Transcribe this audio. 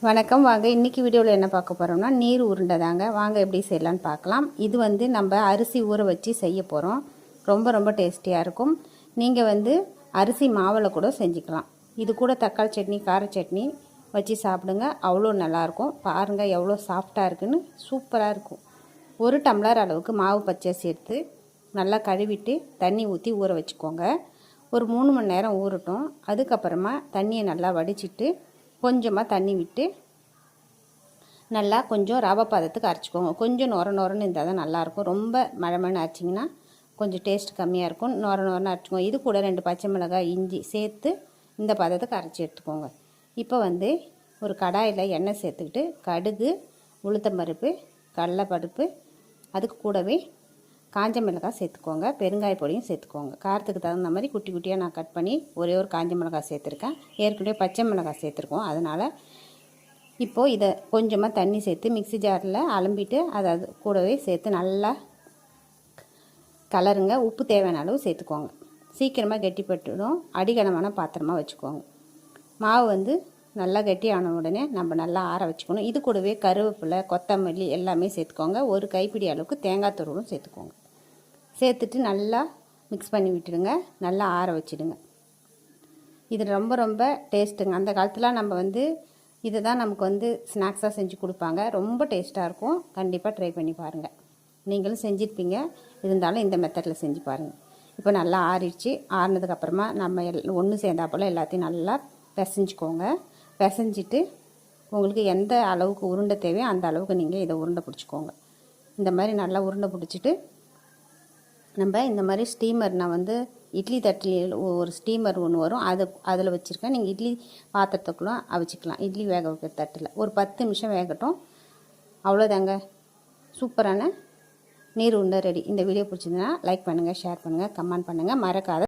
வணக்கம். வாங்க இன்றைக்கி வீடியோவில் என்ன பார்க்க போகிறோம்னா நீர் உருண்டை தாங்க. வாங்க எப்படி செய்யலான்னு பார்க்கலாம். இது நம்ம அரிசி ஊற வச்சு செய்ய போகிறோம். ரொம்ப டேஸ்டியாக இருக்கும். நீங்கள் அரிசி மாவில் கூட செஞ்சுக்கலாம். இது கூட தக்காளி சட்னி, கார சட்னி வச்சு சாப்பிடுங்க. அவ்வளோ நல்லாயிருக்கும். பாருங்கள் எவ்வளோ சாஃப்டாக இருக்குன்னு. சூப்பராக இருக்கும். 1 டம்ளர் அளவுக்கு மாவு பச்சரிசி எடுத்து நல்லா கழுவிட்டு தண்ணி ஊற்றி ஊற வச்சுக்கோங்க. ஒரு 3 மணி நேரம் ஊறட்டும். அதுக்கப்புறமா தண்ணியை நல்லா வடிச்சிட்டு கொஞ்சமாக தண்ணி விட்டு நல்லா கொஞ்சம் ரவை பதத்துக்கு அரைச்சிக்கோங்க. கொஞ்சம் நொரன்னு இருந்தால் தான் நல்லாயிருக்கும். ரொம்ப மழை அரைச்சிங்கன்னா கொஞ்சம் டேஸ்ட் கம்மியாக இருக்கும். நொரன்னு அரைச்சிக்கோங்க. இது கூட 2 பச்சை மிளகாய், இஞ்சி சேர்த்து இந்த பதத்துக்கு அரைச்சி எடுத்துக்கோங்க. இப்போ ஒரு கடாயில் எண்ணெய் சேர்த்துக்கிட்டு கடுகு, உளுத்தம்பருப்பு, கடலைப்பருப்பு, அதுக்கு கூடவே காஞ்ச மிளகாய் சேர்த்துக்கோங்க. பெருங்காய பொடியும் சேர்த்துக்கோங்க. காரத்துக்கு தகுந்த மாதிரி குட்டி குட்டியாக நான் கட் பண்ணி ஒரே ஒரு காஞ்ச மிளகாய் சேர்த்துருக்கேன். ஏற்கனவே பச்சை மிளகாய் சேர்த்துருக்கோம். அதனால் இப்போது இதை கொஞ்சமாக தண்ணி சேர்த்து மிக்ஸி ஜாரில் அலம்பிட்டு அதை அது கூடவே சேர்த்து நல்லா கலருங்க. உப்பு தேவையான அளவு சேர்த்துக்கோங்க. சீக்கிரமாக கெட்டிப்பட்டுடும். அடிகனமான பாத்திரமாக வச்சுக்கோங்க. மாவு நல்லா கெட்டியான உடனே நம்ம நல்லா ஆற வச்சுக்கணும். இது கூடவே கருவேப்பிலை, கொத்தமல்லி எல்லாமே சேர்த்துக்கோங்க. ஒரு கைப்பிடி அளவுக்கு தேங்காய் துருவலும் சேர்த்துக்கோங்க. சேர்த்துட்டு நல்லா மிக்ஸ் பண்ணி விட்டுடுங்க. நல்லா ஆற வச்சுடுங்க. இது ரொம்ப டேஸ்ட்டுங்க. அந்த காலத்தில் நம்ம இதை தான் நமக்கு ஸ்நாக்ஸாக செஞ்சு கொடுப்பாங்க. ரொம்ப டேஸ்ட்டாக இருக்கும். கண்டிப்பாக ட்ரை பண்ணி பாருங்கள். நீங்களும் செஞ்சுருப்பீங்க. இருந்தாலும் இந்த மெத்தடில் செஞ்சு பாருங்கள். இப்போ நல்லா ஆறிடுச்சு. ஆறினதுக்கப்புறமா நம்ம ஒன்று சேர்ந்தாப்போல் எல்லாத்தையும் நல்லா பிசைஞ்சிக்கோங்க. பிசைஞ்சிட்டு உங்களுக்கு எந்த அளவுக்கு உருண்டை தேவையோ அந்த அளவுக்கு நீங்கள் இதை உருண்டை பிடிச்சிக்கோங்க. இந்த மாதிரி நல்லா உருண்டை பிடிச்சிட்டு நம்ம இந்த மாதிரி ஸ்டீமர், நான் இட்லி தட்டில் ஒரு ஸ்டீமர் ஒன்று வரும், அதில் வச்சுருக்கேன். நீங்கள் இட்லி பாத்திரத்துக்குள்ளே அவிச்சிக்கலாம். இட்லி வேக வைக்கிற தட்டில் ஒரு 10 நிமிஷம் வேகட்டும். அவ்வளோதாங்க. சூப்பரான நீர் உருண்டை ரெடி. இந்த வீடியோ பிடிச்சிருந்ததுன்னா லைக் பண்ணுங்கள், ஷேர் பண்ணுங்கள், கமெண்ட் பண்ணுங்கள். மறக்காத